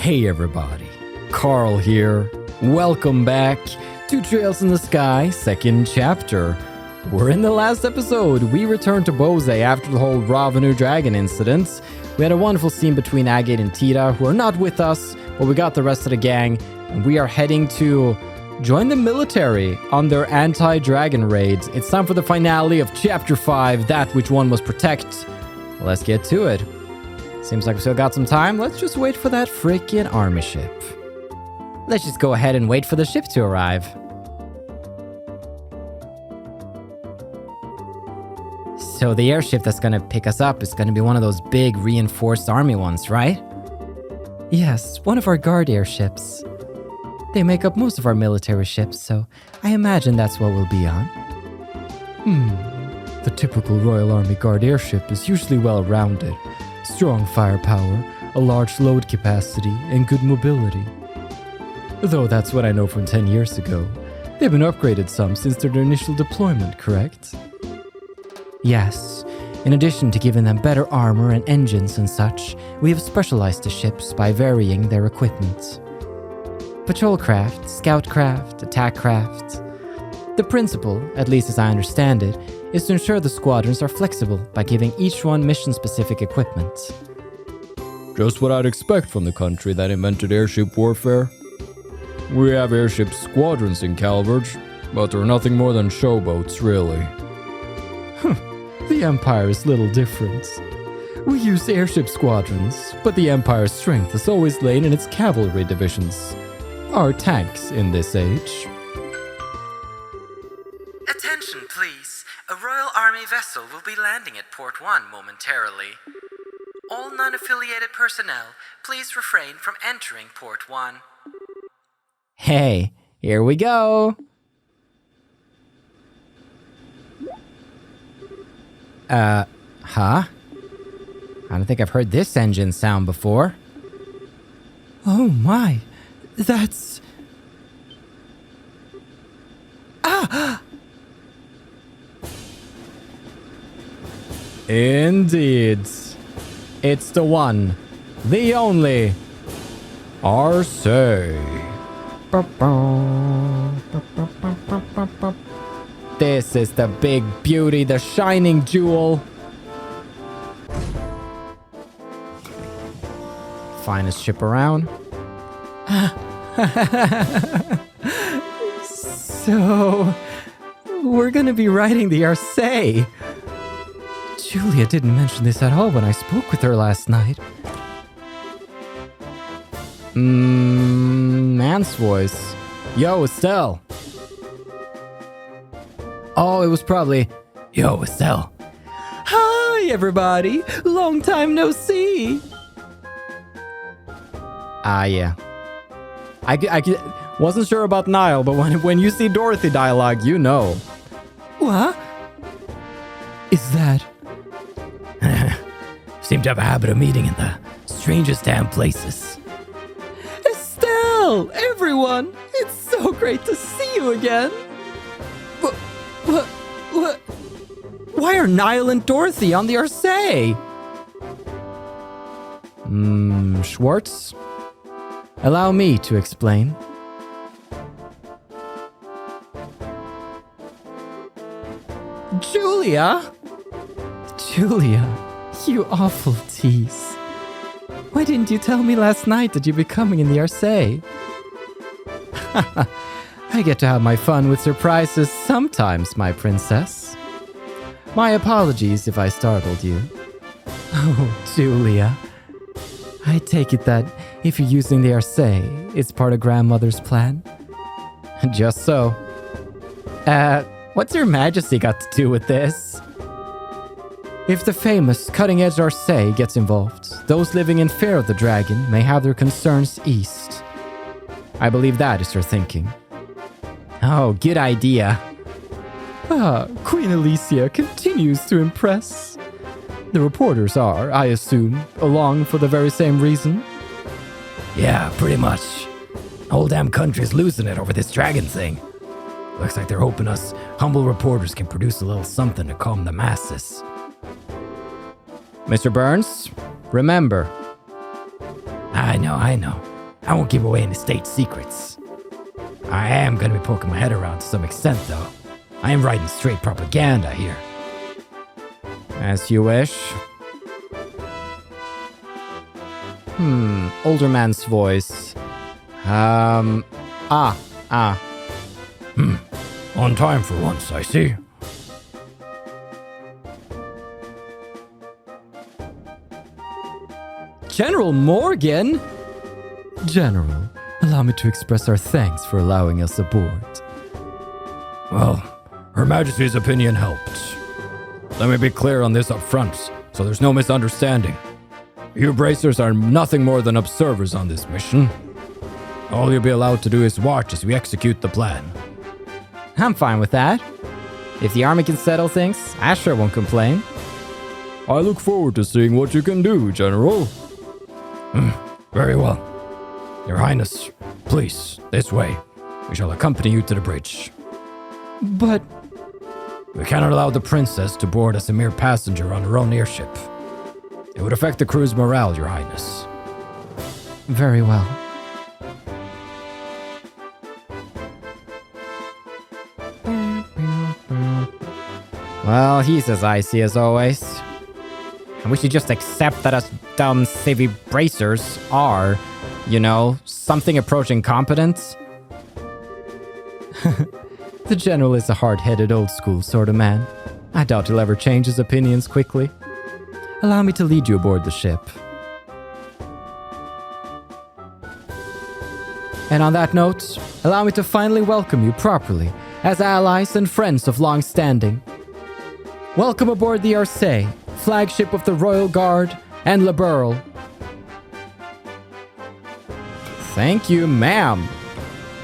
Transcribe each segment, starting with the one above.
Hey everybody, Carl here. Welcome back to Trails in the Sky, second chapter. We're in the last episode. We returned to Bose after the whole Ravenu Dragon incident. We had a wonderful scene between Agate and Tita, who are not with us, but we got the rest of the gang, and we are heading to join the military on their anti-dragon raids. It's time for the finale of Chapter 5, That Which One Must Protect. Let's get to it. Seems like we still got some time. Let's just wait for that freaking army ship. Let's just go ahead and wait for the ship to arrive. So the airship that's gonna pick us up is gonna be one of those big reinforced army ones, right? Yes, one of our guard airships. They make up most of our military ships, so I imagine that's what we'll be on. The typical Royal Army Guard airship is usually well-rounded. Strong firepower, a large load capacity, and good mobility. Though that's what I know from 10 years ago. They've been upgraded some since their initial deployment, correct? Yes. In addition to giving them better armor and engines and such, we have specialized the ships by varying their equipment. Patrol craft, scout craft, attack craft. The principle, at least as I understand it, is to ensure the squadrons are flexible by giving each one mission-specific equipment. Just what I'd expect from the country that invented airship warfare. We have airship squadrons in Calverge, but they're nothing more than showboats, really. The Empire is little different. We use airship squadrons, but the Empire's strength has always lain in its cavalry divisions. Our tanks in this age. Attention, please. A Royal Army vessel will be landing at Port 1 momentarily. All non-affiliated personnel, please refrain from entering Port 1. Hey, here we go. Huh? I don't think I've heard this engine sound before. Oh my, that's... Ah! Indeed. It's the one, the only, Arseille. This is the big beauty, the shining jewel. Finest ship around. So, we're gonna be riding the Arseille. Julia didn't mention this at all when I spoke with her last night. Man's voice. Yo, Estelle. Oh, it was probably, yo, Estelle. Hi, everybody. Long time no see. Yeah. I wasn't sure about Niall, but when you see Dorothy dialogue, you know. What? Is that? Seem to have a habit of meeting in the strangest damn places. Estelle! Everyone! It's so great to see you again! What? Why are Niall and Dorothy on the Arseille? Schwartz? Allow me to explain. Julia? Julia, you awful tease. Why didn't you tell me last night that you'd be coming in the Arseille? I get to have my fun with surprises sometimes, my princess. My apologies if I startled you. Oh, Julia. I take it that if you're using the Arseille, it's part of grandmother's plan? Just so. What's Your Majesty got to do with this? If the famous cutting-edge Arseille gets involved, those living in fear of the dragon may have their concerns eased. I believe that is her thinking. Oh, good idea. Queen Alicia continues to impress. The reporters are, I assume, along for the very same reason? Yeah, pretty much. The whole damn country's losing it over this dragon thing. Looks like they're hoping us humble reporters can produce a little something to calm the masses. Mr. Burns, remember. I know. I won't give away any state secrets. I am gonna be poking my head around to some extent, though. I am writing straight propaganda here. As you wish. Older man's voice. On time for once, I see. General Morgan? General, allow me to express our thanks for allowing us aboard. Well, Her Majesty's opinion helped. Let me be clear on this up front, so there's no misunderstanding. You bracers are nothing more than observers on this mission. All you'll be allowed to do is watch as we execute the plan. I'm fine with that. If the army can settle things, I sure won't complain. I look forward to seeing what you can do, General. Very well. Your Highness, please, this way. We shall accompany you to the bridge. But we cannot allow the princess to board as a mere passenger on her own airship. It would affect the crew's morale, Your Highness. Very well. Well, he's as icy as always. And we should just accept that us dumb, savvy bracers are, something approaching competence. The general is a hard-headed, old-school sort of man. I doubt he'll ever change his opinions quickly. Allow me to lead you aboard the ship. And on that note, allow me to finally welcome you properly as allies and friends of long standing. Welcome aboard the Arseille, flagship of the Royal Guard and Liberal. Thank you, ma'am.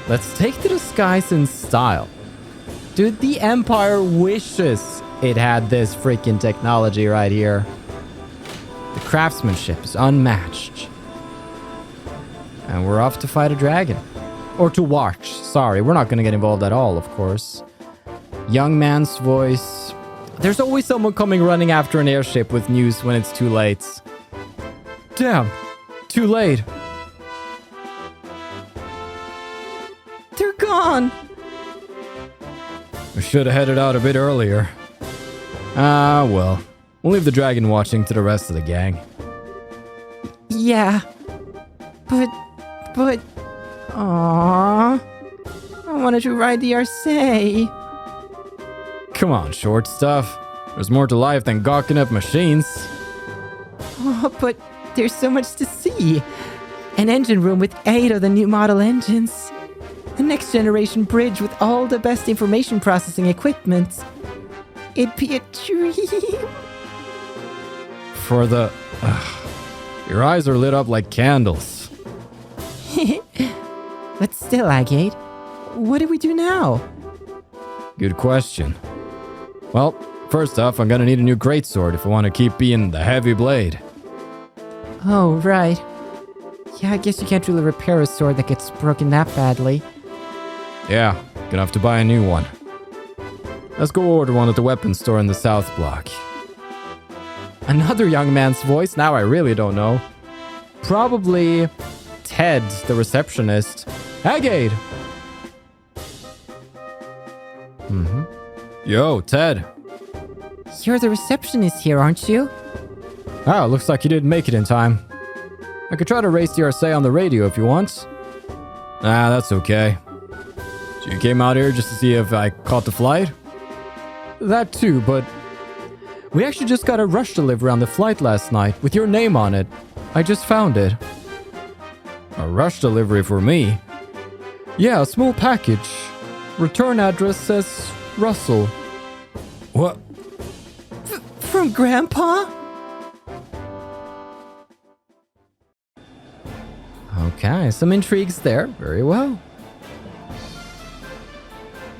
Let's take to the skies in style. Dude, the Empire wishes it had this freaking technology right here. The craftsmanship is unmatched. And we're off to fight a dragon. Or to watch. Sorry, we're not going to get involved at all, of course. Young man's voice. There's always someone coming running after an airship with news when it's too late. Damn. Too late. They're gone. We should have headed out a bit earlier. Well. We'll leave the dragon watching to the rest of the gang. Yeah. But... Aww. I wanted to ride the Arseille. Come on, short stuff. There's more to life than gawking at machines. Oh, but there's so much to see. An engine room with 8 of the new model engines. A next generation bridge with all the best information processing equipment. It'd be a dream. For the... your eyes are lit up like candles. But still, Agate, what do we do now? Good question. Well, first off, I'm gonna need a new greatsword if I want to keep being the heavy blade. Oh, right. Yeah, I guess you can't really repair a sword that gets broken that badly. Yeah, gonna have to buy a new one. Let's go order one at the weapons store in the South Block. Another young man's voice? Now I really don't know. Probably Ted, the receptionist. Agate! Yo, Ted. You're the receptionist here, aren't you? Oh, looks like you didn't make it in time. I could try to race the Arseille on the radio if you want. Ah, that's okay. So you came out here just to see if I caught the flight? That too, but we actually just got a rush delivery on the flight last night with your name on it. I just found it. A rush delivery for me? Yeah, a small package. Return address says Russell. What? From Grandpa? Okay, some intrigues there. Very well.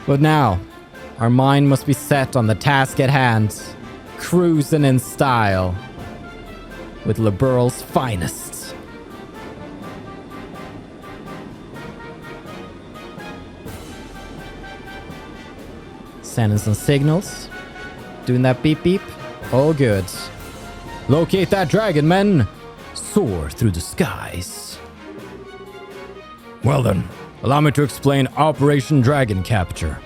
But now, our mind must be set on the task at hand. Cruising in style. With Liberal's finest. Sending some signals. Doing that beep beep. All good. Locate that dragon, men! Soar through the skies. Well then, allow me to explain Operation Dragon Capture.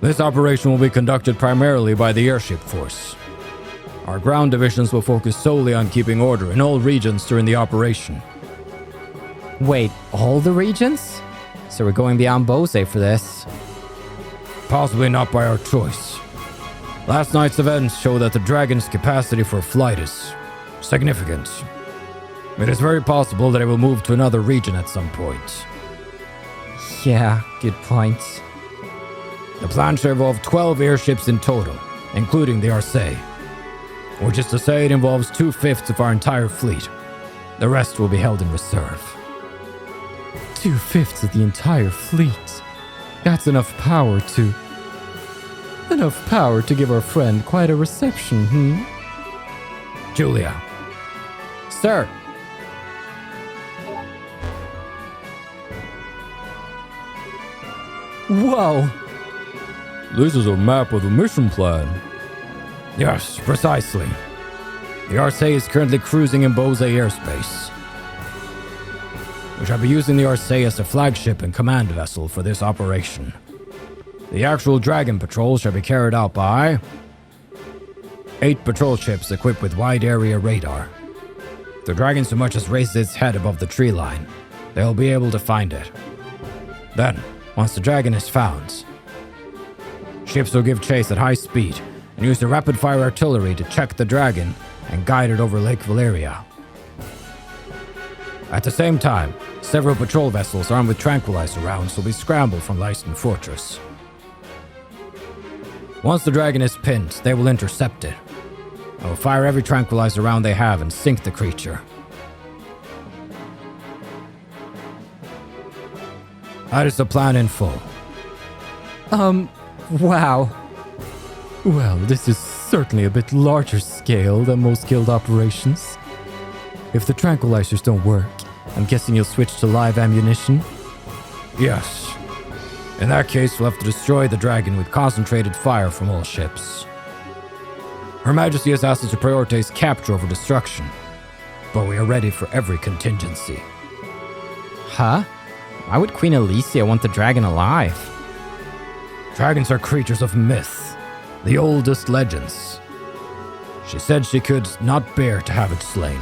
This operation will be conducted primarily by the airship force. Our ground divisions will focus solely on keeping order in all regions during the operation. Wait, all the regions? So we're going beyond Bose for this. Possibly not by our choice. Last night's events show that the Dragon's capacity for flight is significant. It is very possible that it will move to another region at some point. Yeah, good point. The plan should involve 12 airships in total, including the Arseille. Which is to say it involves 2/5 of our entire fleet. The rest will be held in reserve. 2/5 of the entire fleet. That's enough power to give our friend quite a reception, Julia. Sir. Whoa. This is a map of the mission plan. Yes, precisely. The Arseille is currently cruising in Bose airspace. We shall be using the Arseille as a flagship and command vessel for this operation. The actual Dragon patrol shall be carried out by 8 patrol ships equipped with wide area radar. If the Dragon so much as raises its head above the tree line, they'll be able to find it. Then, once the Dragon is found, ships will give chase at high speed and use the rapid-fire artillery to check the Dragon and guide it over Lake Valeria. At the same time, several patrol vessels armed with tranquilizer rounds will be scrambled from Leisten Fortress. Once the Dragon is pinned, they will intercept it. They will fire every tranquilizer round they have and sink the creature. That is the plan in full. Wow. Well, this is certainly a bit larger scale than most guild operations. If the tranquilizers don't work, I'm guessing you'll switch to live ammunition? Yes. In that case, we'll have to destroy the Dragon with concentrated fire from all ships. Her Majesty has asked us to prioritize capture over destruction, but we are ready for every contingency. Huh? Why would Queen Alicia want the Dragon alive? Dragons are creatures of myth, the oldest legends. She said she could not bear to have it slain.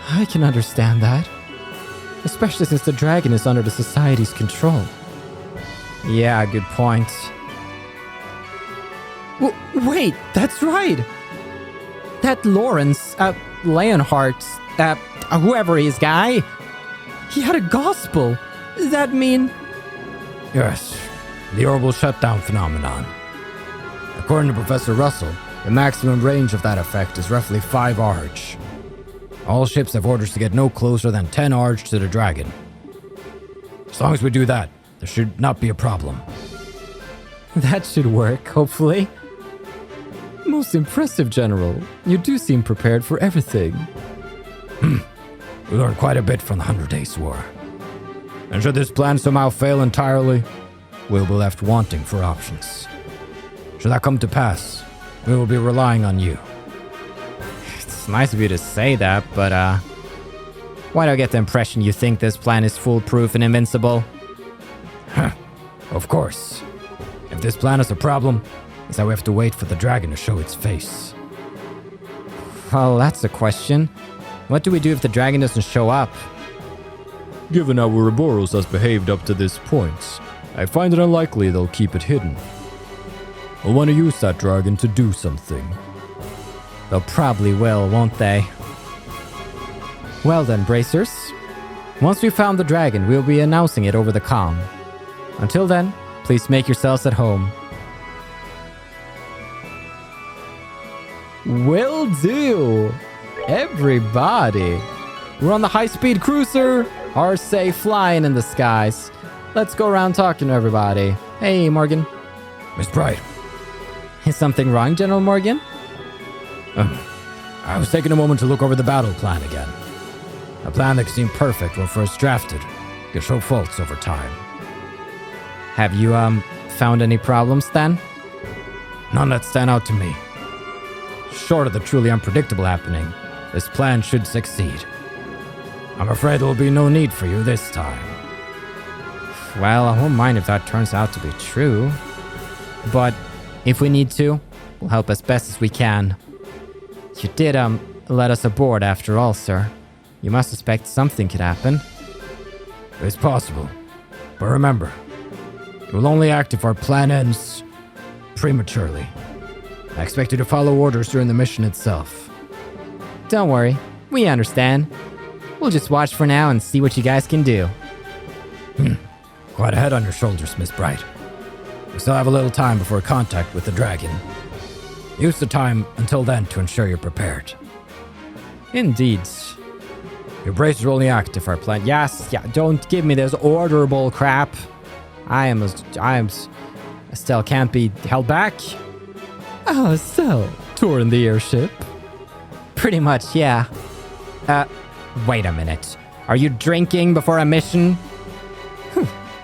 I can understand that. Especially since the Dragon is under the Society's control. Yeah, good point. Wait, that's right! That Lawrence, Leonhardt, whoever he is, guy, he had a gospel. Does that mean... Yes, the orbital shutdown phenomenon. According to Professor Russell, the maximum range of that effect is roughly 5 Arg. All ships have orders to get no closer than 10 Arg to the Dragon. As long as we do that, there should not be a problem. That should work, hopefully. Most impressive, General. You do seem prepared for everything. We learned quite a bit from the 100 Days War. And should this plan somehow fail entirely, we'll be left wanting for options. Should that come to pass, we will be relying on you. It's nice of you to say that, but why do I get the impression you think this plan is foolproof and invincible? Of course. If this plan is a problem, it's that we have to wait for the Dragon to show its face. Well, that's a question. What do we do if the Dragon doesn't show up? Given how Ouroboros has behaved up to this point, I find it unlikely they'll keep it hidden. We'll want to use that Dragon to do something. They'll probably will, won't they? Well then, bracers. Once we've found the Dragon, we'll be announcing it over the comm. Until then, please make yourselves at home. Will do! Everybody! We're on the high-speed cruiser! Arseille flying in the skies. Let's go around talking to everybody. Hey, Morgan. Miss Bright. Is something wrong, General Morgan? I was taking a moment to look over the battle plan again. A plan that seemed perfect when first drafted, could show faults over time. Have you, found any problems then? None that stand out to me. Short of the truly unpredictable happening, this plan should succeed. I'm afraid there will be no need for you this time. Well, I won't mind if that turns out to be true. But if we need to, we'll help as best as we can. You did, let us aboard after all, sir. You must suspect something could happen. It's possible. But remember, you will only act if our plan ends prematurely. I expect you to follow orders during the mission itself. Don't worry, we understand. We'll just watch for now and see what you guys can do. Quite a head on your shoulders, Miss Bright. We still have a little time before contact with the dragon. Use the time until then to ensure you're prepared. Indeed. Your bracers will only act if our plan... Yes, yeah, don't give me this orderable crap. Estelle can't be held back. Oh, Estelle, touring the airship? Pretty much, yeah. Wait a minute. Are you drinking before a mission?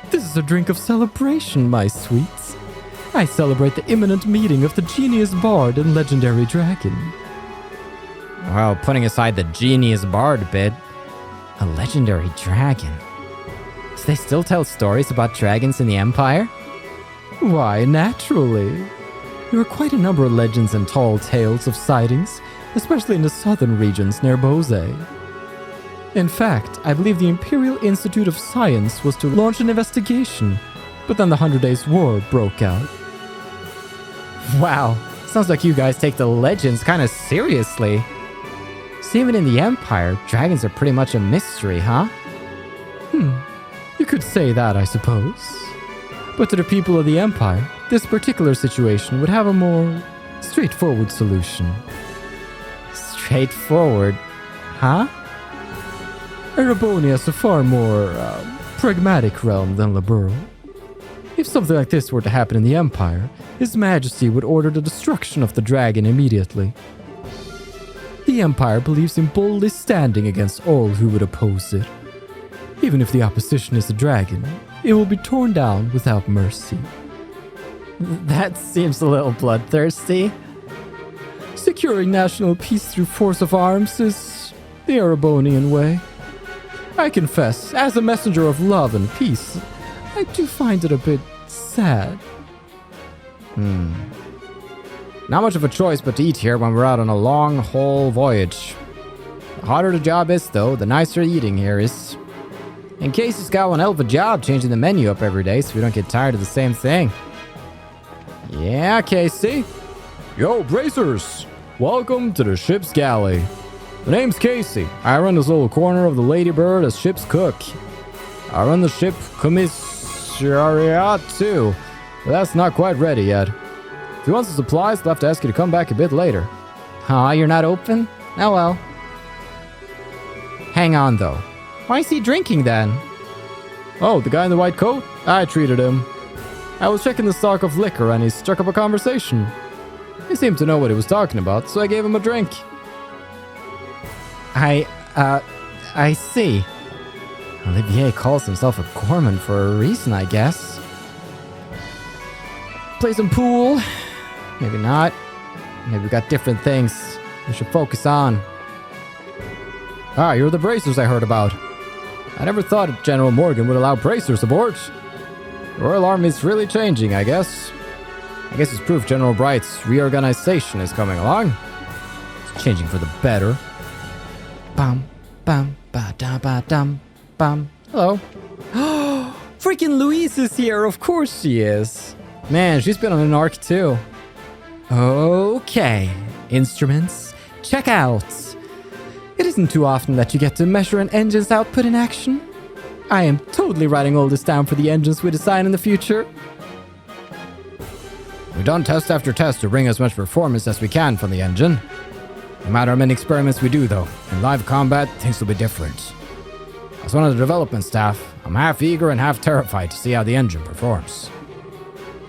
This is a drink of celebration, my sweets. I celebrate the imminent meeting of the genius bard and legendary dragon. Well, putting aside the genius bard bit, a legendary dragon. Do they still tell stories about dragons in the Empire? Why, naturally. There are quite a number of legends and tall tales of sightings, especially in the southern regions near Bose. In fact, I believe the Imperial Institute of Science was to launch an investigation, but then the 100 Days War broke out. Wow, sounds like you guys take the legends kind of seriously. So even in the Empire, dragons are pretty much a mystery, huh? You could say that, I suppose. But to the people of the Empire, this particular situation would have a more straightforward solution. Straightforward? Huh? Erebonia is a far more pragmatic realm than Liberal. If something like this were to happen in the Empire, His Majesty would order the destruction of the dragon immediately. The Empire believes in boldly standing against all who would oppose it. Even if the opposition is a dragon, it will be torn down without mercy. That seems a little bloodthirsty. Securing national peace through force of arms is the Erebonian way. I confess, as a messenger of love and peace, I do find it a bit sad. Not much of a choice but to eat here when we're out on a long haul voyage. The harder the job is, though, the nicer eating here is. In case he's got one hell of a job changing the menu up every day so we don't get tired of the same thing. Yeah, Casey. Yo, bracers! Welcome to the ship's galley. The name's Casey. I run this little corner of the Ladybird as ship's cook. I run the ship commissariat too, but that's not quite ready yet. If you want some supplies, I'll have to ask you to come back a bit later. Aw, you're not open? Oh well. Hang on though. Why is he drinking then? Oh, the guy in the white coat? I treated him. I was checking the stock of liquor and he struck up a conversation. He seemed to know what he was talking about, so I gave him a drink. I see. Olivier calls himself a gourmand for a reason, I guess. Play some pool? Maybe not. Maybe we got different things we should focus on. Ah, you're the bracers I heard about. I never thought General Morgan would allow bracers aboard. The Royal Army's really changing, I guess. I guess it's proof General Bright's reorganization is coming along. It's changing for the better. Bum, bum, ba da ba dum, bum. Hello. Freaking Louise is here, of course she is. Man, she's been on an arc too. Okay, instruments, check out. It isn't too often that you get to measure an engine's output in action. I am totally writing all this down for the engines we design in the future. We've done test after test to bring as much performance as we can from the engine. No matter how many experiments we do though, in live combat, things will be different. As one of the development staff, I'm half eager and half terrified to see how the engine performs.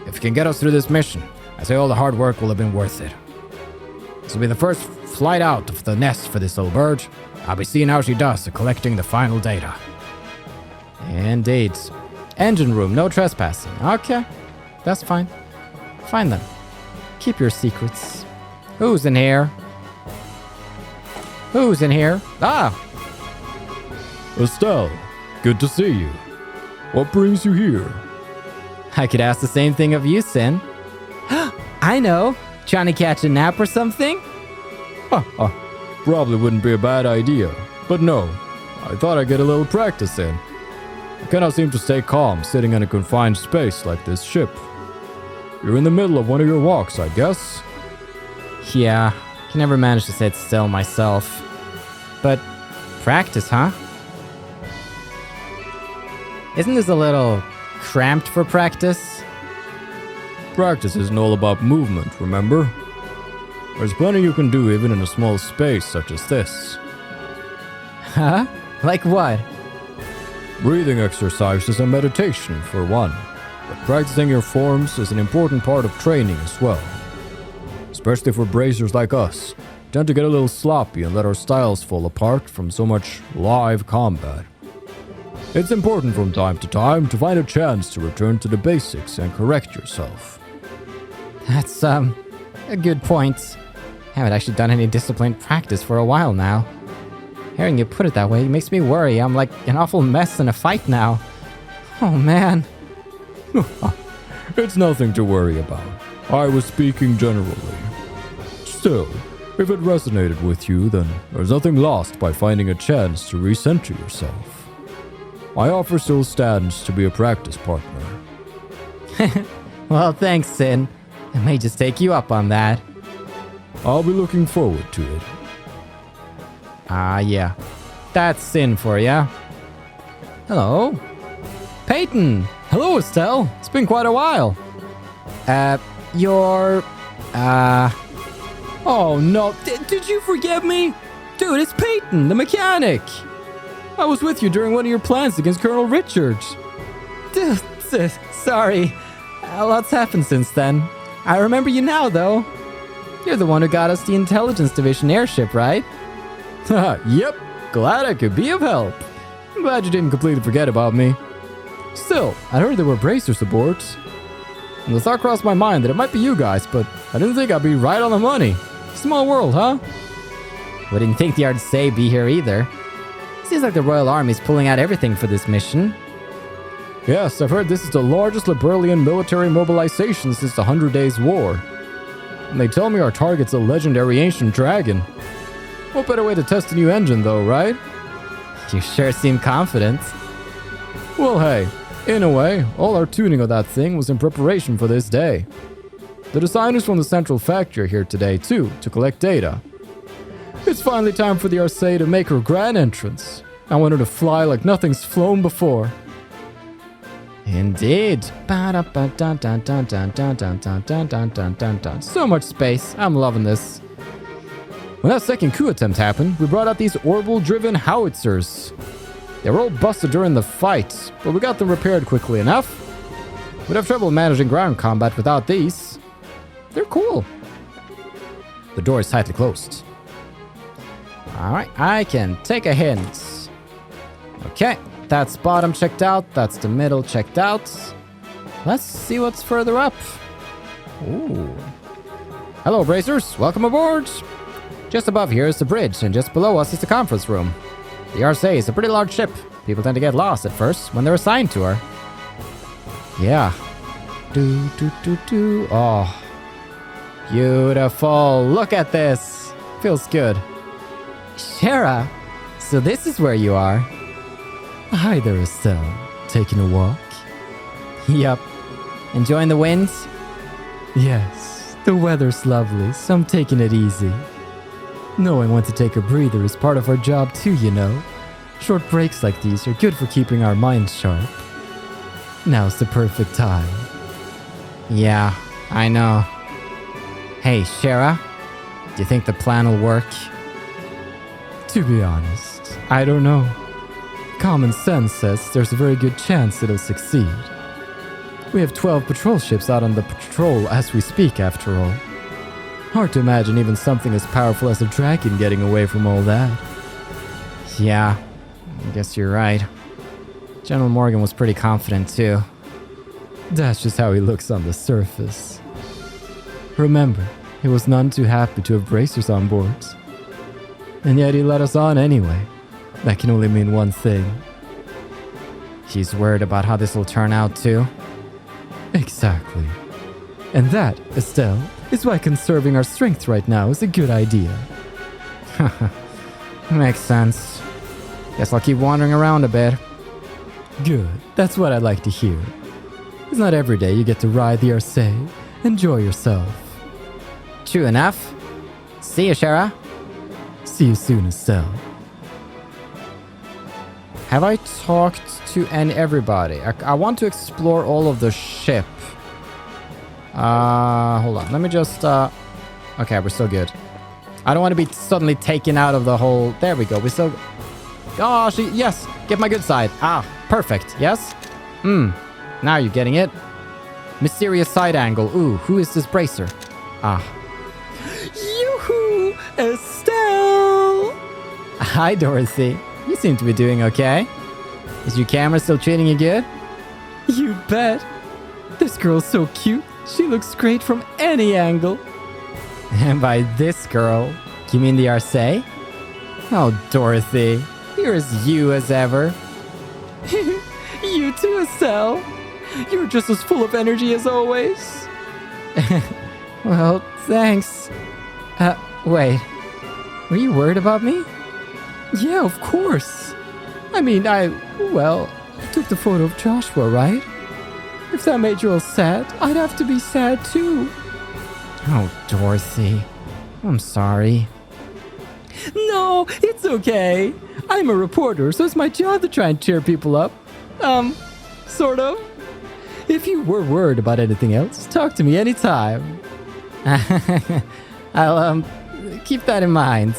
If you can get us through this mission, I say all the hard work will have been worth it. This will be the first flight out of the nest for this little bird. I'll be seeing how she does at collecting the final data. Indeed. Engine room, no trespassing. Okay, that's fine. Fine then. Keep your secrets. Who's in here? Who's in here? Ah, Estelle, good to see you. What brings you here? I could ask the same thing of you, Sin. I know. Trying to catch a nap or something? Probably wouldn't be a bad idea. But no, I thought I'd get a little practice in. I cannot seem to stay calm sitting in a confined space like this ship. You're in the middle of one of your walks, I guess? Yeah, can never manage to sit still myself. But practice, huh? Isn't this a little cramped for practice? Practice isn't all about movement, remember? There's plenty you can do even in a small space such as this. Huh? Like what? Breathing exercises and meditation, for one. But practicing your forms is an important part of training as well. Especially for bracers like us, we tend to get a little sloppy and let our styles fall apart from so much live combat. It's important from time to time to find a chance to return to the basics and correct yourself. That's, a good point. I haven't actually done any disciplined practice for a while now. Hearing you put it that way makes me worry I'm like an awful mess in a fight now. Oh man. It's nothing to worry about. I was speaking generally. Still, if it resonated with you, then there's nothing lost by finding a chance to recenter yourself. My offer still stands to be a practice partner. Well, thanks, Sin. I may just take you up on that. I'll be looking forward to it. Yeah. That's Sin for ya. Hello. Peyton! Hello, Estelle. It's been quite a while. You're... Oh, no. Did you forget me? Dude, it's Peyton, the mechanic. I was with you during one of your plans against Colonel Richards. Sorry. A lot's happened since then. I remember you now, though. You're the one who got us the Intelligence Division airship, right? Yep. Glad I could be of help. I'm glad you didn't completely forget about me. Still, I heard there were bracers aboard. And the thought crossed my mind that it might be you guys, but I didn't think I'd be right on the money. Small world, huh? Wouldn't think the Arseille be here either. Seems like the Royal Army's pulling out everything for this mission. Yes, I've heard this is the largest Liberlian military mobilization since the 100 Days War. And they tell me our target's a legendary ancient dragon. What better way to test a new engine, though, right? You sure seem confident. Well, hey, in a way, all our tuning of that thing was in preparation for this day. The designers from the central factory are here today, too, to collect data. It's finally time for the Arseille to make her grand entrance. I want her to fly like nothing's flown before. Indeed. So much space. I'm loving this. When that second coup attempt happened, we brought out these orbital-driven howitzers. They were all busted during the fight, but we got them repaired quickly enough. We'd have trouble managing ground combat without these. They're cool. The door is tightly closed. Alright, I can take a hint. Okay, that's bottom checked out, that's the middle checked out. Let's see what's further up. Ooh. Hello, bracers. Welcome aboard. Just above here is the bridge, and just below us is the conference room. The Arseille is a pretty large ship. People tend to get lost at first when they're assigned to her. Yeah. Oh. Beautiful. Look at this. Feels good. Shara, so this is where you are. Hi there, Estelle. Taking a walk? Yup. Enjoying the wind? Yes, the weather's lovely, so I'm taking it easy. Knowing when to take a breather is part of our job too, you know. Short breaks like these are good for keeping our minds sharp. Now's the perfect time. Yeah, I know. Hey, Shara, do you think the plan will work? To be honest, I don't know. Common sense says there's a very good chance it'll succeed. We have 12 patrol ships out on the patrol as we speak, after all. Hard to imagine even something as powerful as a dragon getting away from all that. Yeah, I guess you're right. General Morgan was pretty confident too. That's just how he looks on the surface. Remember, he was none too happy to have bracers on board. And yet he let us on anyway. That can only mean one thing. He's worried about how this will turn out too. Exactly. And that, Estelle, is why conserving our strength right now is a good idea. Makes sense. Guess I'll keep wandering around a bit. Good. That's what I like to hear. It's not every day you get to ride the Arseille. Enjoy yourself. True enough. See you, Shara. See you soon, Estelle. Have I talked to everybody? I want to explore all of the ship. Hold on. Let me just, okay, we're still good. I don't want to be suddenly taken out of the whole... There we go. We still... Oh, yes. Get my good side. Ah, perfect. Yes? Now you're getting it. Mysterious side angle. Ooh, who is this bracer? Ah. Yoo-hoo! Estelle! Hi, Dorothy. You seem to be doing okay. Is your camera still treating you good? You bet. This girl's so cute. She looks great from any angle. And by this girl, you mean the Arseille? Oh, Dorothy. You're as you as ever. You too, Estelle. You're just as full of energy as always. Well, thanks. Wait. Were you worried about me? Yeah, of course. I mean, I took the photo of Joshua, right? If that made you all sad, I'd have to be sad too. Oh, Dorothy. I'm sorry. No, it's okay. I'm a reporter, so it's my job to try and cheer people up. Sort of. If you were worried about anything else, talk to me anytime. I'll, keep that in mind.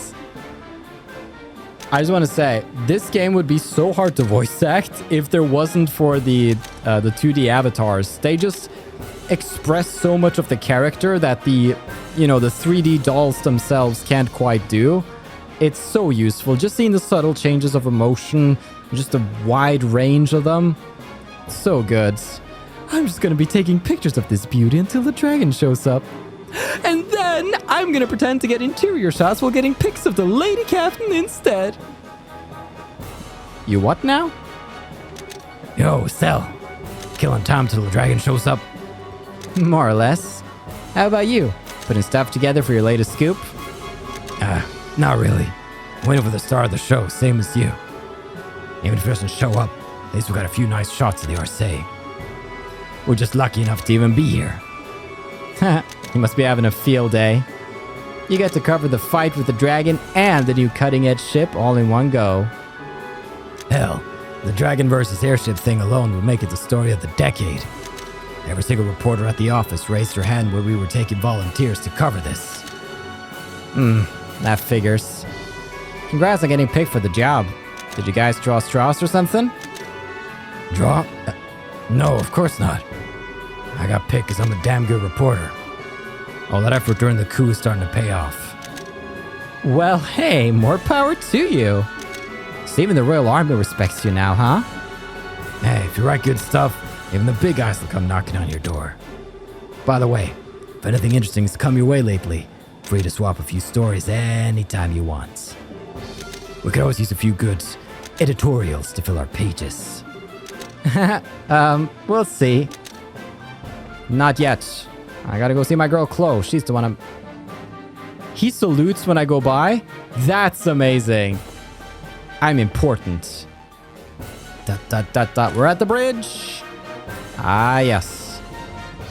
I just want to say, this game would be so hard to voice act if there wasn't for the 2D avatars. They just express so much of the character that the 3D dolls themselves can't quite do. It's so useful. Just seeing the subtle changes of emotion, just a wide range of them. So good. I'm just going to be taking pictures of this beauty until the dragon shows up. And then I'm going to pretend to get interior shots while getting pics of the lady captain instead. You what now? Yo, Estelle. Killing time till the dragon shows up. More or less. How about you? Putting stuff together for your latest scoop? Not really. Waiting for the star of the show, same as you. Even if it doesn't show up, at least we got a few nice shots of the Arseille. We're just lucky enough to even be here. You must be having a field day. You get to cover the fight with the dragon and the new cutting-edge ship all in one go. Hell, the dragon versus airship thing alone would make it the story of the decade. Every single reporter at the office raised her hand when we were taking volunteers to cover this. That figures. Congrats on getting picked for the job. Did you guys draw straws or something? Draw? No, of course not. I got picked because I'm a damn good reporter. All that effort during the coup is starting to pay off. Well, hey, more power to you. So even the Royal Army respects you now, huh? Hey, if you write good stuff, even the big guys will come knocking on your door. By the way, if anything interesting has come your way lately, free to swap a few stories anytime you want. We could always use a few good editorials to fill our pages. We'll see. Not yet. I gotta go see my girl Chloe. She's the one He salutes when I go by? That's amazing. I'm important. We're at the bridge. Ah, yes.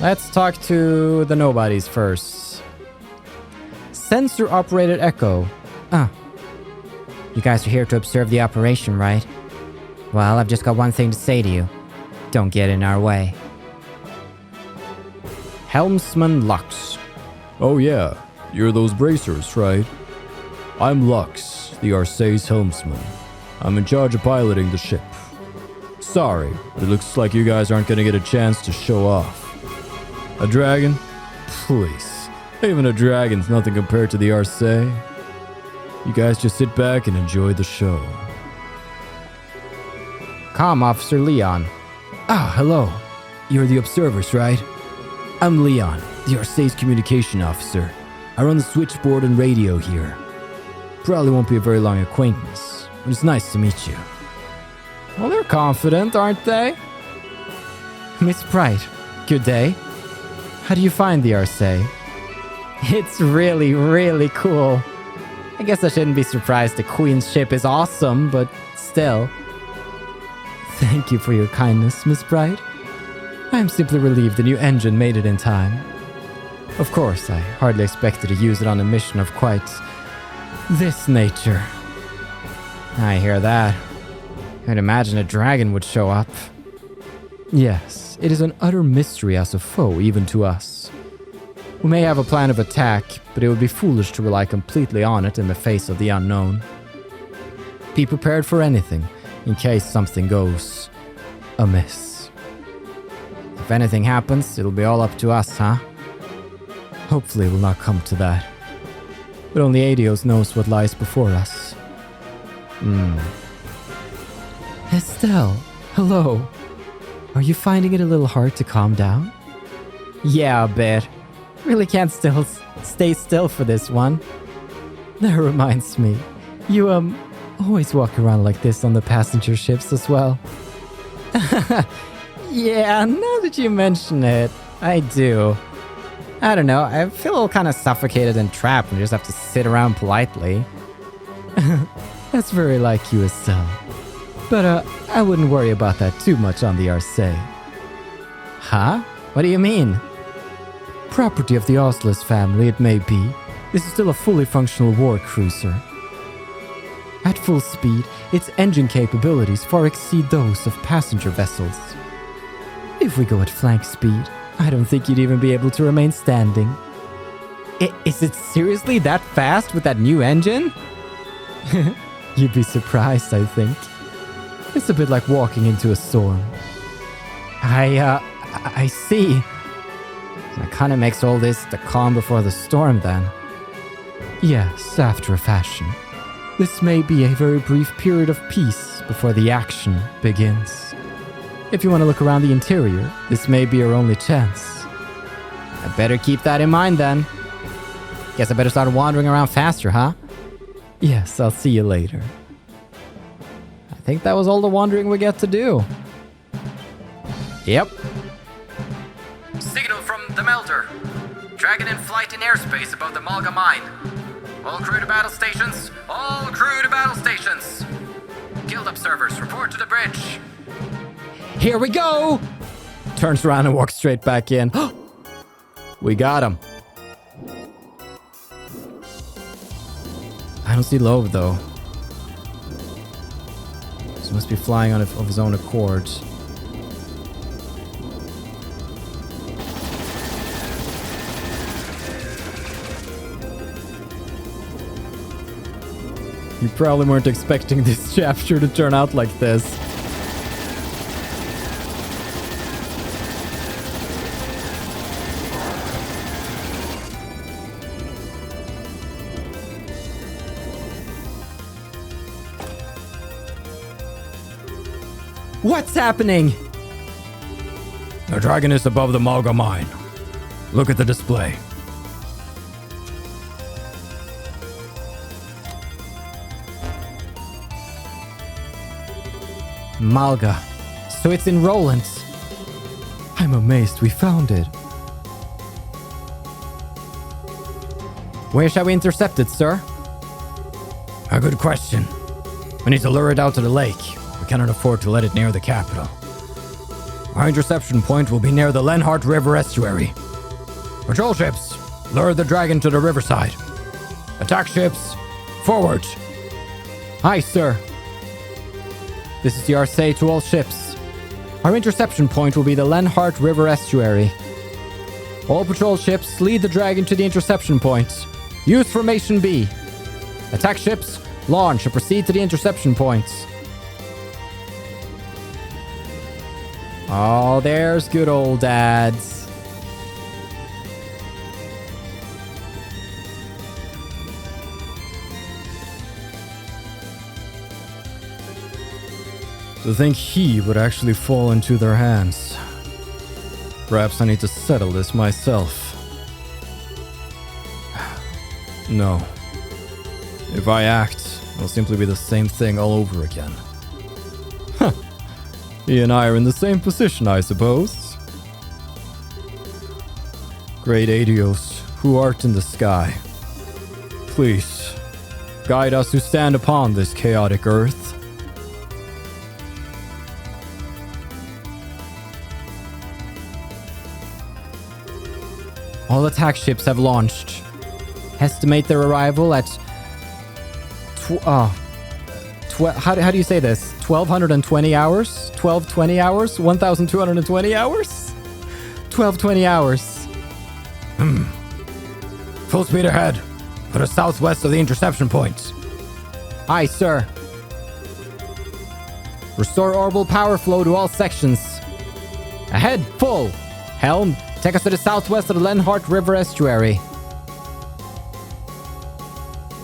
Let's talk to the nobodies first. Sensor-operated echo. You guys are here to observe the operation, right? Well, I've just got one thing to say to you. Don't get in our way. Helmsman Lux. Oh yeah, you're those bracers, right? I'm Lux, the Arseille's helmsman. I'm in charge of piloting the ship. Sorry, but it looks like you guys aren't gonna get a chance to show off. A dragon? Please. Even a dragon's nothing compared to the Arseille. You guys just sit back and enjoy the show. Comm Officer Leon. Ah, hello. You're the observers, right? I'm Leon, the Arseille's communication officer. I run the switchboard and radio here. Probably won't be a very long acquaintance, but it's nice to meet you. Well, they're confident, aren't they? Miss Bright, good day. How do you find the Arseille? It's really, really cool. I guess I shouldn't be surprised the Queen's ship is awesome, but still. Thank you for your kindness, Miss Bright. I am simply relieved the new engine made it in time. Of course, I hardly expected to use it on a mission of quite this nature. I hear that. I'd imagine a dragon would show up. Yes, it is an utter mystery as a foe, even to us. We may have a plan of attack, but it would be foolish to rely completely on it in the face of the unknown. Be prepared for anything, in case something goes amiss. If anything happens, it'll be all up to us, huh? Hopefully it will not come to that. But only Adios knows what lies before us. Estelle, hello. Are you finding it a little hard to calm down? Yeah, a bit. Really can't stay still for this one. That reminds me. You, always walk around like this on the passenger ships as well. Yeah, now that you mention it, I do. I don't know, I feel kind of suffocated and trapped and just have to sit around politely. That's very like you, Estelle. But, I wouldn't worry about that too much on the Arseille. Huh? What do you mean? Property of the Oslos family, it may be. This is still a fully functional war cruiser. At full speed, its engine capabilities far exceed those of passenger vessels. If we go at flank speed, I don't think you'd even be able to remain standing. Is it seriously that fast with that new engine? You'd be surprised, I think. It's a bit like walking into a storm. I see. That kind of makes all this the calm before the storm then. Yes, after a fashion. This may be a very brief period of peace before the action begins. If you want to look around the interior, this may be your only chance. I better keep that in mind then. Guess I better start wandering around faster, huh? Yes, I'll see you later. I think that was all the wandering we get to do. Yep. Signal from the melter. Dragon in flight in airspace above the Malga mine. All crew to battle stations. All crew to battle stations. Guild observers, report to the bridge. Here we go! Turns around and walks straight back in. We got him. I don't see Loeb though. So he must be flying on of his own accord. You probably weren't expecting this chapter to turn out like this. What's happening? The dragon is above the Malga mine. Look at the display. Malga. So it's in Roland. I'm amazed we found it. Where shall we intercept it, sir? A good question. We need to lure it out to the lake. We cannot afford to let it near the capital. Our interception point will be near the Lenhart River estuary. Patrol ships, lure the dragon to the riverside. Attack ships, forward. Aye, sir. This is the Arseille to all ships. Our interception point will be the Lenhart River estuary. All patrol ships, lead the dragon to the interception point. Use formation B. Attack ships, launch and proceed to the interception points. Oh, there's good old dads. To think he would actually fall into their hands. Perhaps I need to settle this myself. No. If I act, it'll simply be the same thing all over again. Huh. He and I are in the same position, I suppose. Great Adios, who art in the sky, please, guide us who stand upon this chaotic earth. All attack ships have launched. Estimate their arrival at... how do you say this? 1,220 hours? 1,220 hours? 1,220 hours? 1,220 hours. Full speed ahead. Put us southwest of the interception point. Aye, sir. Restore orbital power flow to all sections. Ahead, full. Helm, take us to the southwest of the Lenhart River estuary.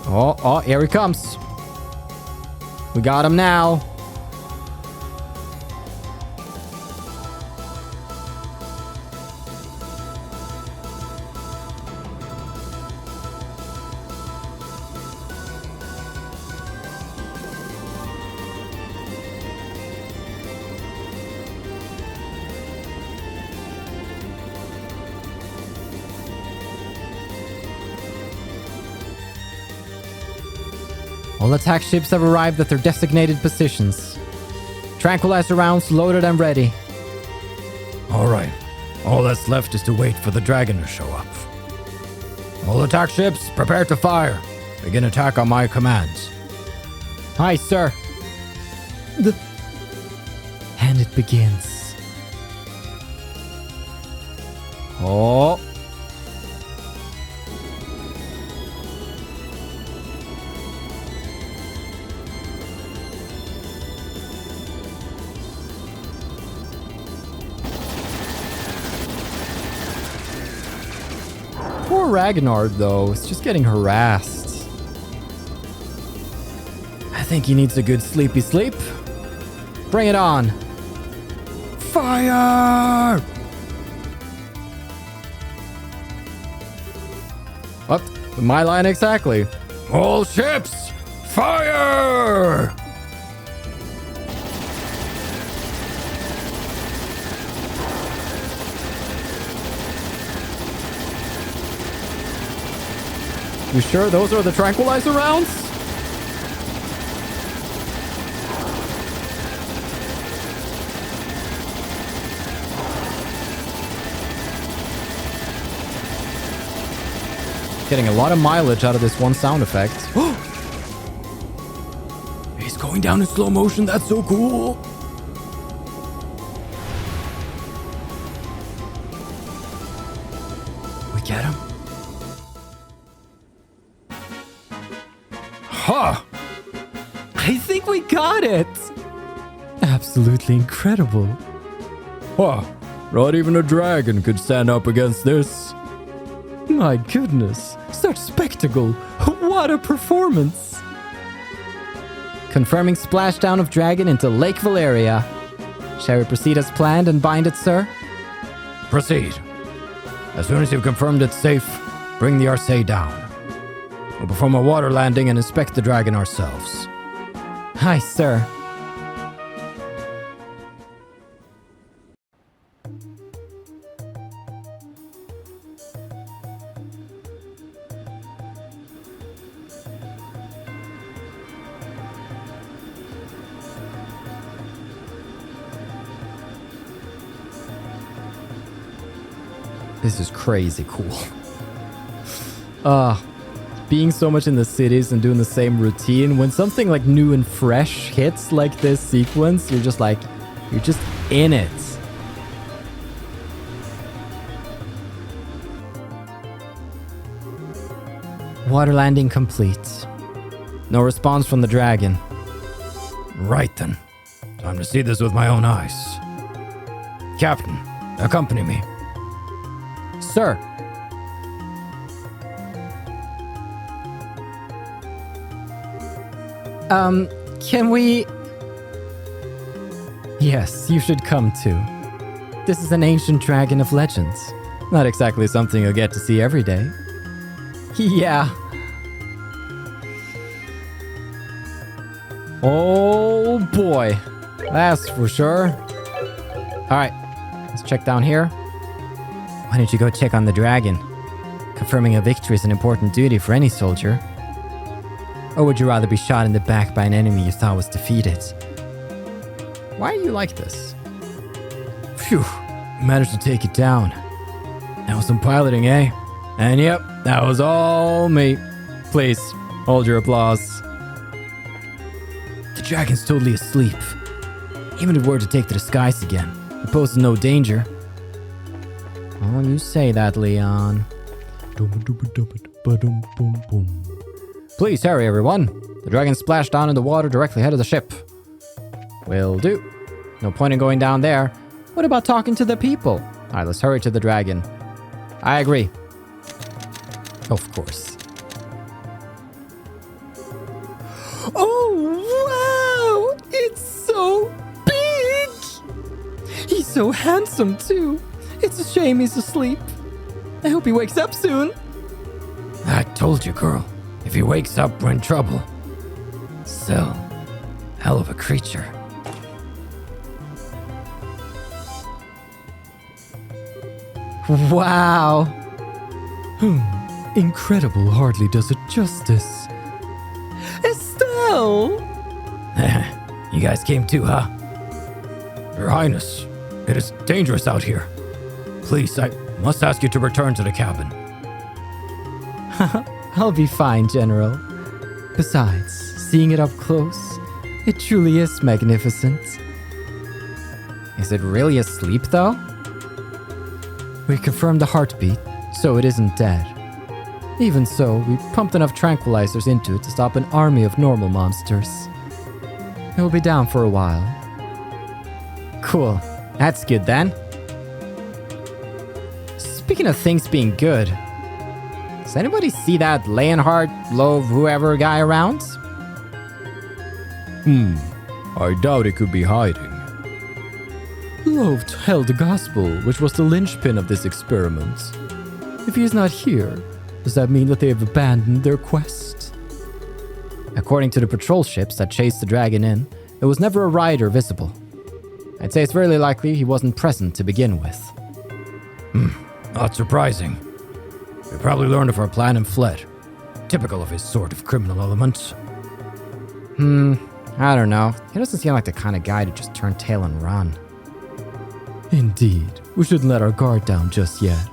Oh, here he comes. We got him now. All attack ships have arrived at their designated positions. Tranquilizer rounds loaded and ready. Alright. All that's left is to wait for the dragon to show up. All attack ships, prepare to fire. Begin attack on my commands. Aye, sir. And it begins. Oh. Poor Ragnar, though, is just getting harassed. I think he needs a good sleepy sleep. Bring it on. Fire! What? My line exactly. All ships, fire! You sure those are the tranquilizer rounds? Getting a lot of mileage out of this one sound effect. He's going down in slow motion, that's so cool! We get him? Ha! I think we got it! Absolutely incredible. Huh. Not even a dragon could stand up against this. My goodness, such spectacle! What a performance! Confirming splashdown of dragon into Lake Valeria. Shall we proceed as planned and bind it, sir? Proceed. As soon as you've confirmed it's safe, bring the Arseille down. We'll perform a water landing and inspect the dragon ourselves. Aye, sir. This is crazy cool. Being so much in the cities and doing the same routine, when something like new and fresh hits like this sequence, you're just in it. Water landing complete. No response from the dragon. Right then. Time to see this with my own eyes. Captain, accompany me. Sir. Can we... Yes, you should come too. This is an ancient dragon of legends. Not exactly something you'll get to see every day. Yeah. Oh boy. That's for sure. Alright, let's check down here. Why don't you go check on the dragon? Confirming a victory is an important duty for any soldier. Or would you rather be shot in the back by an enemy you thought was defeated? Why are you like this? Phew, managed to take it down. That was some piloting, eh? And yep, that was all me. Please, hold your applause. The dragon's totally asleep. Even if we're to take to the skies again, it poses no danger. Oh, you say that, Leon. Please hurry, everyone. The dragon splashed down in the water directly ahead of the ship. Will do. No point in going down there. What about talking to the people? Alright, let's hurry to the dragon. I agree. Of course. Oh, wow! It's so big! He's so handsome, too. It's a shame he's asleep. I hope he wakes up soon. I told you, girl. If he wakes up, we're in trouble. Still, hell of a creature. Wow. Incredible hardly does it justice. Estelle! You guys came too, huh? Your Highness, it is dangerous out here. Please, I must ask you to return to the cabin. I'll be fine, General. Besides, seeing it up close, it truly is magnificent. Is it really asleep, though? We confirmed the heartbeat, so it isn't dead. Even so, we pumped enough tranquilizers into it to stop an army of normal monsters. It will be down for a while. Cool. That's good then. Speaking of things being good, does anybody see that Leonhardt, Love, whoever guy around? I doubt it could be hiding. Loaf held the gospel, which was the linchpin of this experiment. If he is not here, does that mean that they have abandoned their quest? According to the patrol ships that chased the dragon in, there was never a rider visible. I'd say it's very likely he wasn't present to begin with. Not surprising. We probably learned of our plan and fled. Typical of his sort of criminal element. I don't know. He doesn't seem like the kind of guy to just turn tail and run. Indeed, we shouldn't let our guard down just yet.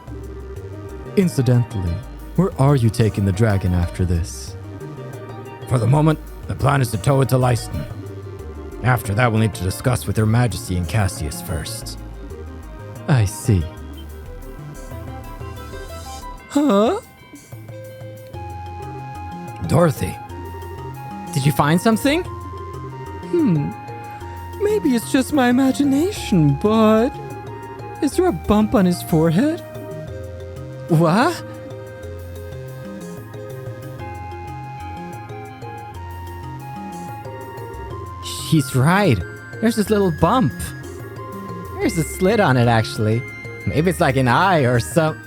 Incidentally, where are you taking the dragon after this? For the moment, the plan is to tow it to Leiston. After that, we'll need to discuss with Her Majesty and Cassius first. I see. Huh? Dorothy. Did you find something? Maybe it's just my imagination, but... Is there a bump on his forehead? What? He's right. There's this little bump. There's a slit on it, actually. Maybe it's like an eye or some...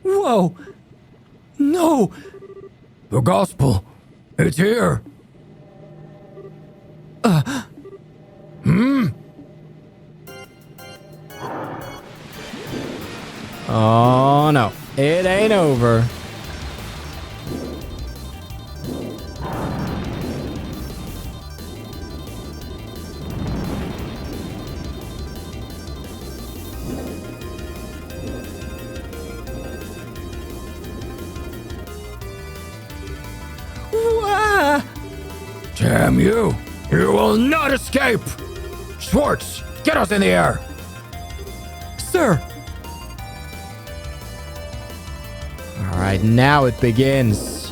Whoa! No! The gospel. It's here. Oh no, it ain't over. Wah! Damn you. You will not escape. Schwartz, get us in the air. Sir! Alright, now it begins.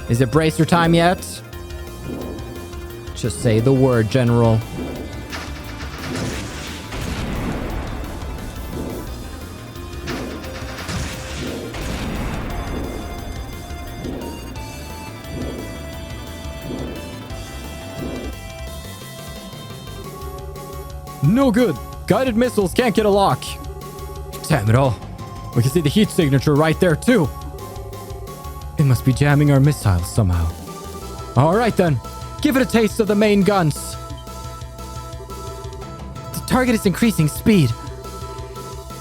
Is it bracer time yet? Just say the word, General. No good. Guided missiles can't get a lock. Damn it all. We can see the heat signature right there, too. It must be jamming our missiles somehow. Alright then, give it a taste of the main guns. The target is increasing speed.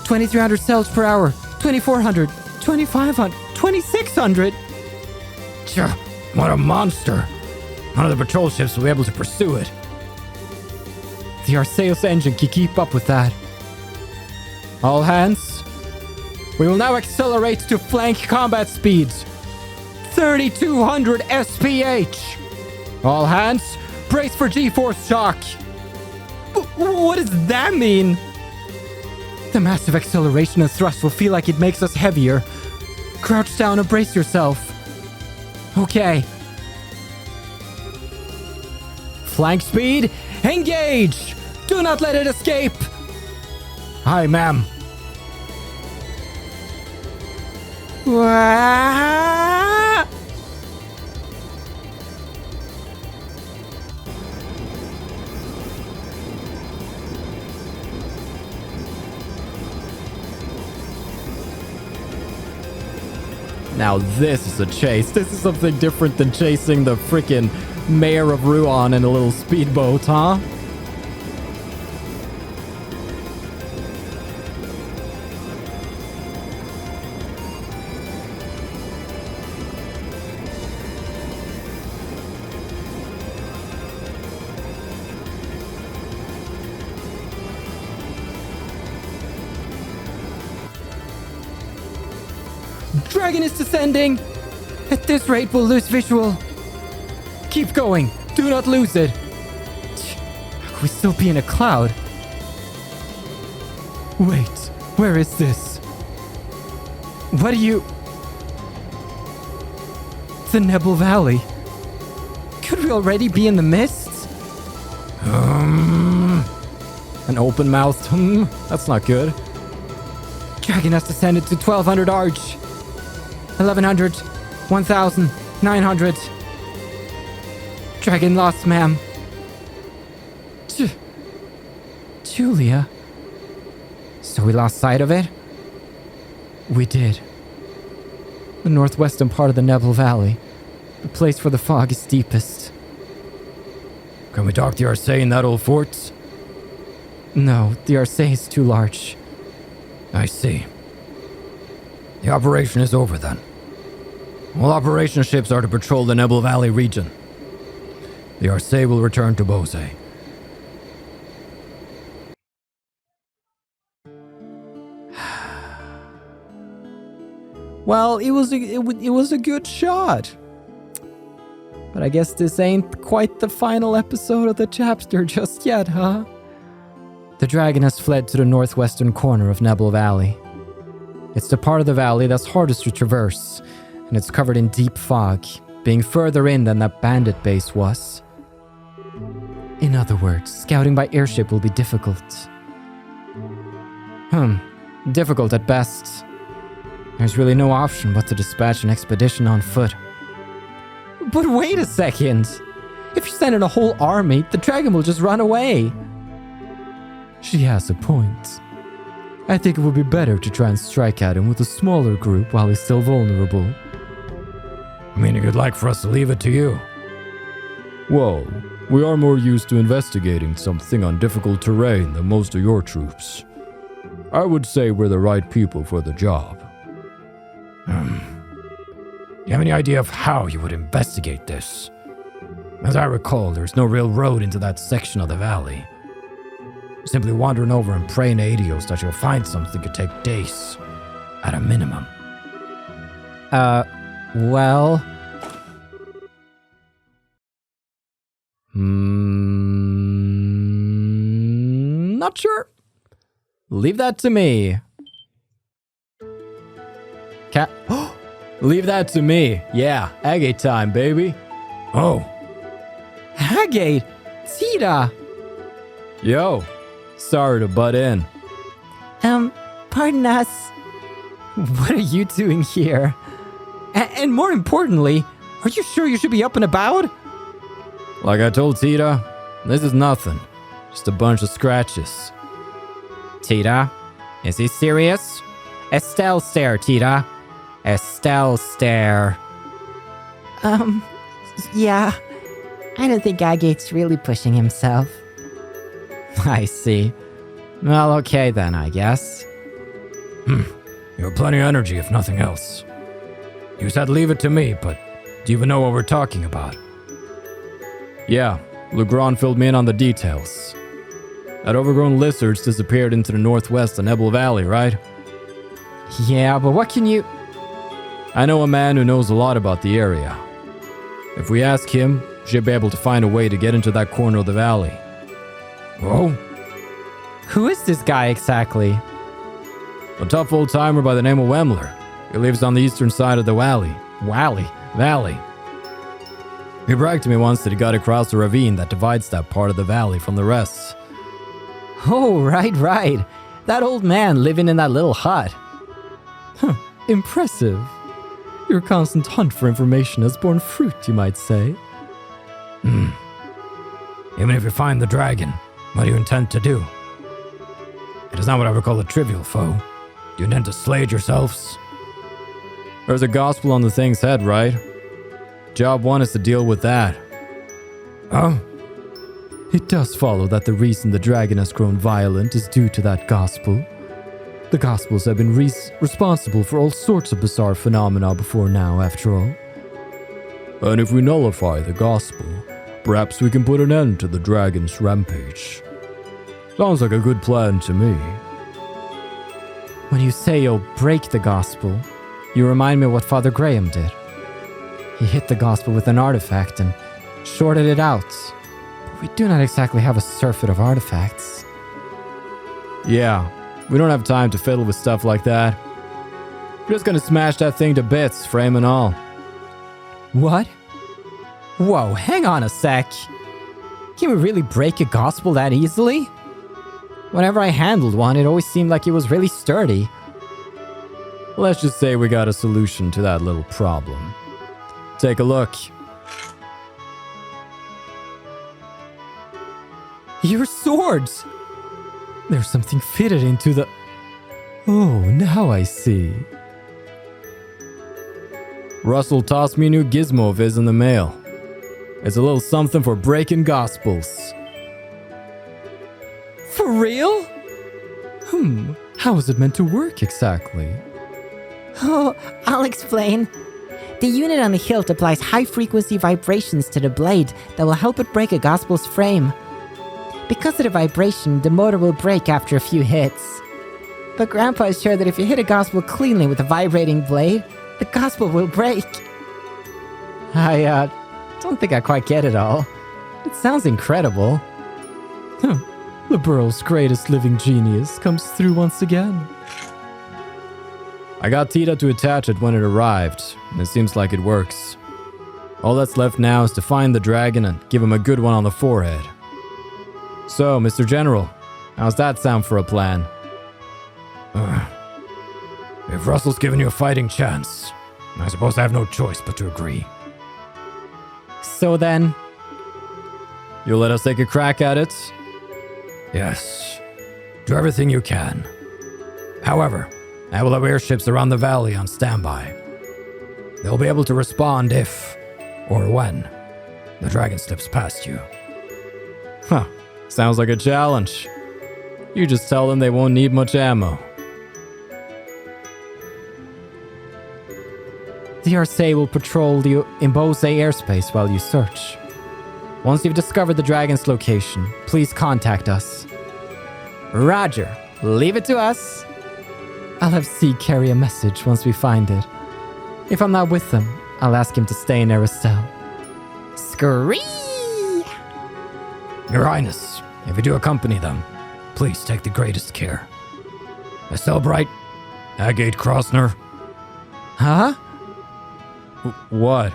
2,300 cells per hour, 2,400, 2,500, 2,600. Tch, what a monster. None of the patrol ships will be able to pursue it. The Arseille's engine can keep up with that. All hands, we will now accelerate to flank combat speeds. 3,200 SPH. All hands, brace for G-force shock. What does that mean? The massive acceleration and thrust will feel like it makes us heavier. Crouch down and brace yourself. Okay. Flank speed, engage! Do not let it escape! Aye, ma'am. Wah! Now this is a chase. This is something different than chasing the freaking mayor of Ruan in a little speedboat, huh? Dragon is descending! At this rate, we'll lose visual. Keep going. Do not lose it. How could we still be in a cloud? Wait, where is this? What are you... The Nebel Valley. Could we already be in the mists? An open-mouthed that's not good. Dragon has descended to 1,200 arch. 1,100, 1,900. Dragon lost, ma'am. Julia. So we lost sight of it? We did. The northwestern part of the Nebel Valley. The place where the fog is deepest. Can we talk to Arseille in that old fort? No, the Arseille is too large. I see. The operation is over then. All operation ships are to patrol the Nebel Valley region. The Arseille will return to Bose. Well, it was a good shot. But I guess this ain't quite the final episode of the chapter just yet, huh? The dragon has fled to the northwestern corner of Nebel Valley. It's the part of the valley that's hardest to traverse, and it's covered in deep fog, being further in than that bandit base was. In other words, scouting by airship will be difficult. Difficult at best. There's really no option but to dispatch an expedition on foot. But wait a second! If you send in a whole army, the dragon will just run away. She has a point. I think it would be better to try and strike at him with a smaller group while he's still vulnerable. Meaning you'd like for us to leave it to you? Well, we are more used to investigating something on difficult terrain than most of your troops. I would say we're the right people for the job. You have any idea of how you would investigate this? As I recall, there's no real road into that section of the valley. Simply wandering over and praying to Adios that you'll find something could take days, at a minimum. Well... not sure. Leave that to me. Leave that to me. Yeah, agate time, baby. Oh. Agate? Tita! Yo, sorry to butt in. Pardon us. What are you doing here? And more importantly, are you sure you should be up and about? Like I told Tita, this is nothing. Just a bunch of scratches. Tita, is he serious? Estelle stare, Tita. Estelle stare. Yeah. I don't think Agate's really pushing himself. I see. Well, okay then, I guess. You have plenty of energy, if nothing else. You said leave it to me, but do you even know what we're talking about? Yeah, Legrand filled me in on the details. That overgrown lizard's disappeared into the northwest of Nebel Valley, right? Yeah, but what can you... I know a man who knows a lot about the area. If we ask him, we should be able to find a way to get into that corner of the valley. Whoa? Who is this guy exactly? A tough old-timer by the name of Wemler. He lives on the eastern side of the valley. Valley. He bragged to me once that he got across the ravine that divides that part of the valley from the rest. Oh, right. That old man living in that little hut. Impressive. Your constant hunt for information has borne fruit, you might say. Even if you find the dragon, what do you intend to do? It is not what I would call a trivial foe. Do you intend to slay it yourselves? There's a gospel on the thing's head, right? Job 1 is to deal with that. Oh? It does follow that the reason the dragon has grown violent is due to that gospel. The gospels have been responsible for all sorts of bizarre phenomena before now, after all. And if we nullify the gospel, perhaps we can put an end to the dragon's rampage. Sounds like a good plan to me. When you say you'll break the gospel, you remind me of what Father Graham did. He hit the gospel with an artifact and shorted it out. But we do not exactly have a surfeit of artifacts. Yeah, we don't have time to fiddle with stuff like that. We're just gonna smash that thing to bits, frame and all. What? Whoa, hang on a sec. Can we really break a gospel that easily? Whenever I handled one, it always seemed like it was really sturdy. Let's just say we got a solution to that little problem. Take a look. Your swords! There's something fitted into the... Oh, now I see. Russell tossed me a new gizmo of his in the mail. It's a little something for breaking gospels. For real? How is it meant to work exactly? Oh, I'll explain. The unit on the hilt applies high-frequency vibrations to the blade that will help it break a gospel's frame. Because of the vibration, the motor will break after a few hits. But Grandpa is sure that if you hit a gospel cleanly with a vibrating blade, the gospel will break. I don't think I quite get it all. It sounds incredible. The Burrow's greatest living genius comes through once again. I got Tita to attach it when it arrived, and it seems like it works. All that's left now is to find the dragon and give him a good one on the forehead. So, Mr. General, how's that sound for a plan? If Russell's given you a fighting chance, I suppose I have no choice but to agree. So then... You'll let us take a crack at it? Yes. Do everything you can. However, I will have airships around the valley on standby. They'll be able to respond if, or when, the dragon slips past you. Sounds like a challenge. You just tell them they won't need much ammo. The Arseille will patrol the Bose airspace while you search. Once you've discovered the dragon's location, please contact us. Roger. Leave it to us. I'll have C carry a message once we find it. If I'm not with them, I'll ask him to stay in Aristelle. Scree! Your Highness, if you do accompany them, please take the greatest care. Estelle Bright, Agate Krosner. Huh? What?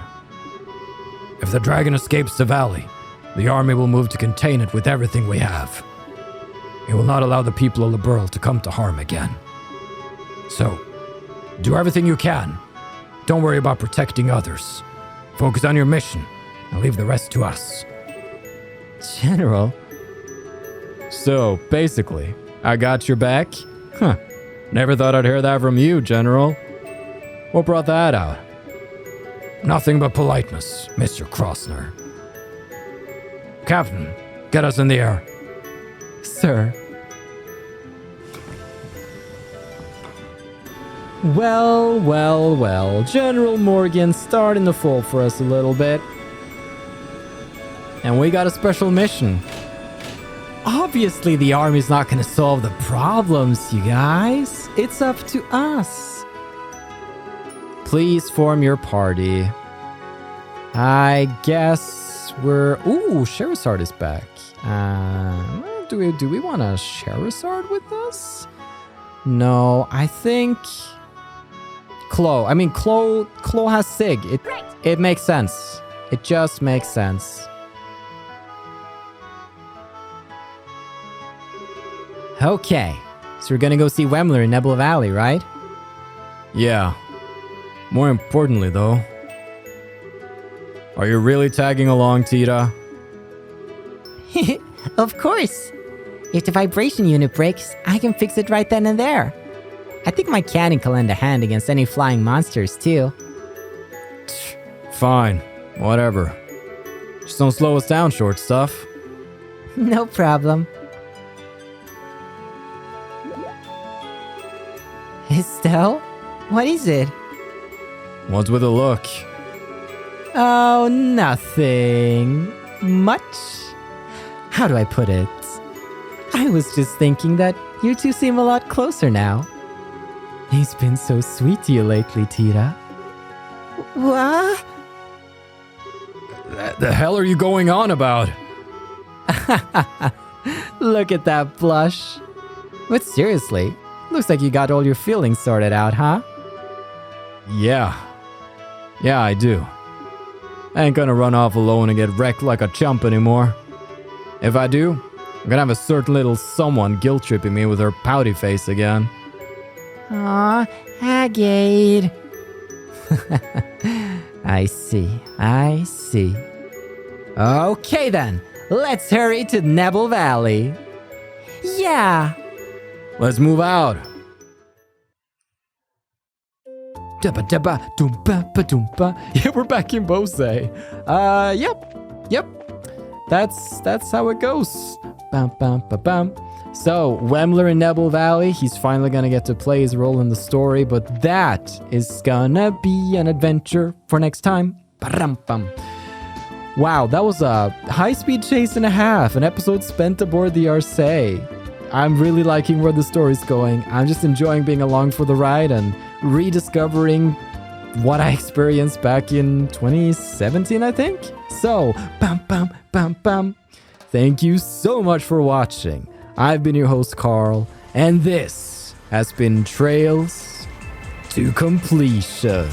If the dragon escapes the valley, the army will move to contain it with everything we have. It will not allow the people of Liberl to come to harm again. So, do everything you can. Don't worry about protecting others. Focus on your mission and leave the rest to us. General? So, basically, I got your back? Never thought I'd hear that from you, General. What brought that out? Nothing but politeness, Mr. Crossner. Captain, get us in the air. Sir. Well, well, well. General Morgan's starting to fall for us a little bit. And we got a special mission. Obviously, the army's not going to solve the problems, you guys. It's up to us. Please form your party. I guess we're... Ooh, Sherazard is back. Do we want a Sherazard with us? No, I think... Chloe. I mean, Chloe has Sig. It makes sense. It just makes sense. Okay. So we're gonna go see Wemler in Nebula Valley, right? Yeah. More importantly, though, are you really tagging along, Tita? Of course. If the vibration unit breaks, I can fix it right then and there. I think my cannon can lend a hand against any flying monsters, too. Fine. Whatever. Just don't slow us down, short stuff. No problem. Estelle? What is it? What's with the look? Oh, nothing. Much? How do I put it? I was just thinking that you two seem a lot closer now. He's been so sweet to you lately, Tita. What? The hell are you going on about? Look at that blush. But seriously, looks like you got all your feelings sorted out, huh? Yeah. Yeah, I do. I ain't gonna run off alone and get wrecked like a chump anymore. If I do, I'm gonna have a certain little someone guilt-tripping me with her pouty face again. Aw, Agate. I see. Okay then, let's hurry to Nebel Valley. Yeah. Let's move out. Dubba dubba doompa ba doompa. Yeah, we're back in Bose. Yep. That's how it goes. Bam bam ba bam. So, Wemler in Nebel Valley, he's finally gonna get to play his role in the story, but that is gonna be an adventure for next time. Ba-rum-bum. Wow, that was a high-speed chase and a half, an episode spent aboard the Arseille. I'm really liking where the story's going. I'm just enjoying being along for the ride and rediscovering what I experienced back in 2017, I think? So, bam. Thank you so much for watching. I've been your host, Carl, and this has been Trails to Completion.